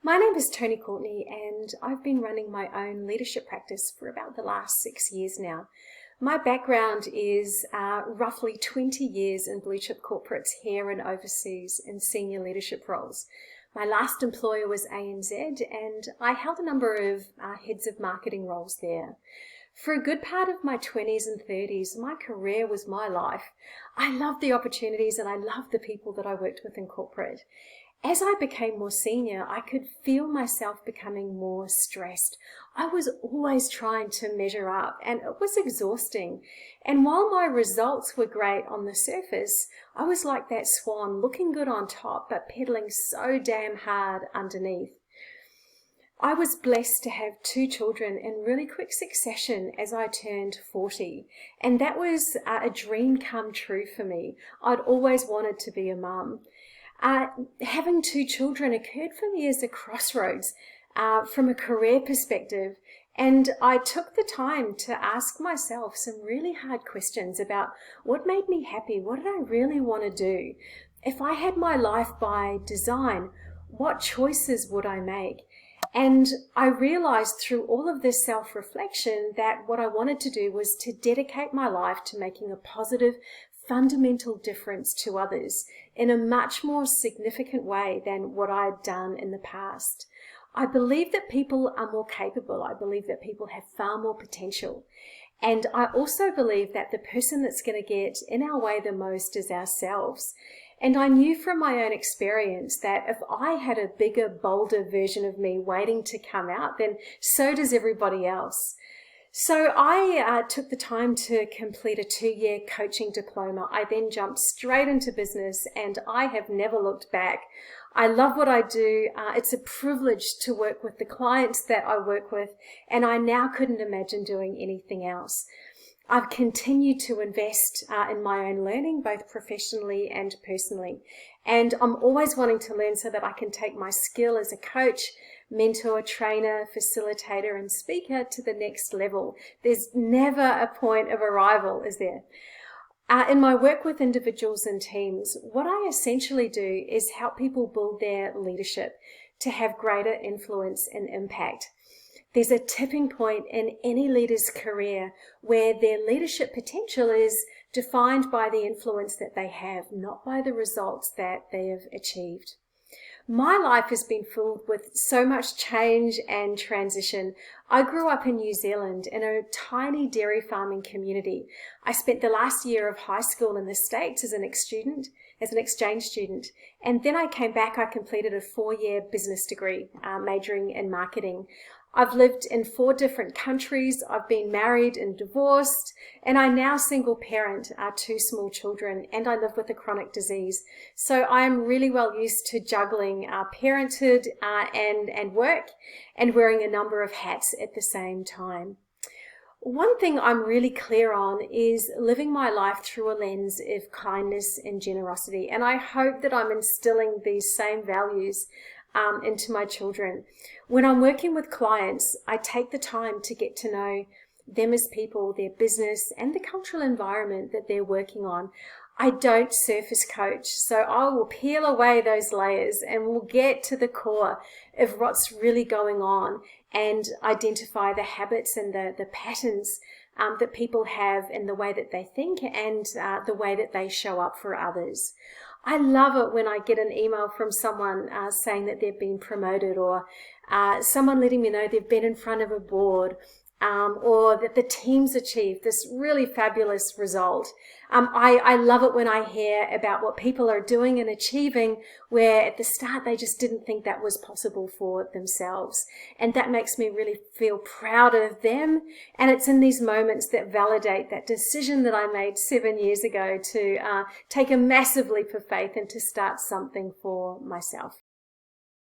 My name is Toni Courtney and I've been running my own leadership practice for about the last 6 years now. My background is roughly 20 years in blue chip corporates here and overseas in senior leadership roles. My last employer was ANZ and I held a number of heads of marketing roles there. For a good part of my 20s and 30s, my career was my life. I loved the opportunities and I loved the people that I worked with in corporate. As I became more senior, I could feel myself becoming more stressed. I was always trying to measure up and it was exhausting. And while my results were great on the surface, I was like that swan, looking good on top, but pedaling so damn hard underneath. I was blessed to have 2 children in really quick succession as I turned 40. And that was a dream come true for me. I'd always wanted to be a mum. Having 2 children occurred for me as a crossroads from a career perspective, and I took the time to ask myself some really hard questions about what made me happy, what did I really want to do? If I had my life by design, what choices would I make? And I realized through all of this self-reflection that what I wanted to do was to dedicate my life to making a positive, fundamental difference to others in a much more significant way than what I had done in the past. I believe that people are more capable. I believe that people have far more potential. And I also believe that the person that's going to get in our way the most is ourselves. And I knew from my own experience that if I had a bigger, bolder version of me waiting to come out, then so does everybody else. So I took the time to complete a 2-year coaching diploma. I then jumped straight into business and I have never looked back. I love what I do. It's a privilege to work with the clients that I work with, and I now couldn't imagine doing anything else. I've continued to invest in my own learning, both professionally and personally. And I'm always wanting to learn so that I can take my skill as a coach, mentor, trainer, facilitator, and speaker to the next level. There's never a point of arrival, is there? In my work with individuals and teams, what I essentially do is help people build their leadership to have greater influence and impact. There's a tipping point in any leader's career where their leadership potential is defined by the influence that they have, not by the results that they have achieved. My life has been filled with so much change and transition. I grew up in New Zealand in a tiny dairy farming community. I spent the last year of high school in the States as an exchange student. And then I came back, I completed a 4-year business degree, majoring in marketing. I've lived in 4 different countries, I've been married and divorced, and I now single parent 2 small children, and I live with a chronic disease. So I am really well used to juggling parenthood and work and wearing a number of hats at the same time. One thing I'm really clear on is living my life through a lens of kindness and generosity, and I hope that I'm instilling these same values into my children. When I'm working with clients, I take the time to get to know them as people, their business, and the cultural environment that they're working on. I don't surface coach, so I will peel away those layers and we'll get to the core of what's really going on and identify the habits and the patterns that people have in the way that they think and the way that they show up for others. I love it when I get an email from someone saying that they've been promoted, or someone letting me know they've been in front of a board, or that the team's achieved this really fabulous result. I love it when I hear about what people are doing and achieving where at the start they just didn't think that was possible for themselves. And that makes me really feel proud of them. And it's in these moments that validate that decision that I made 7 years ago to take a massive leap of faith and to start something for myself.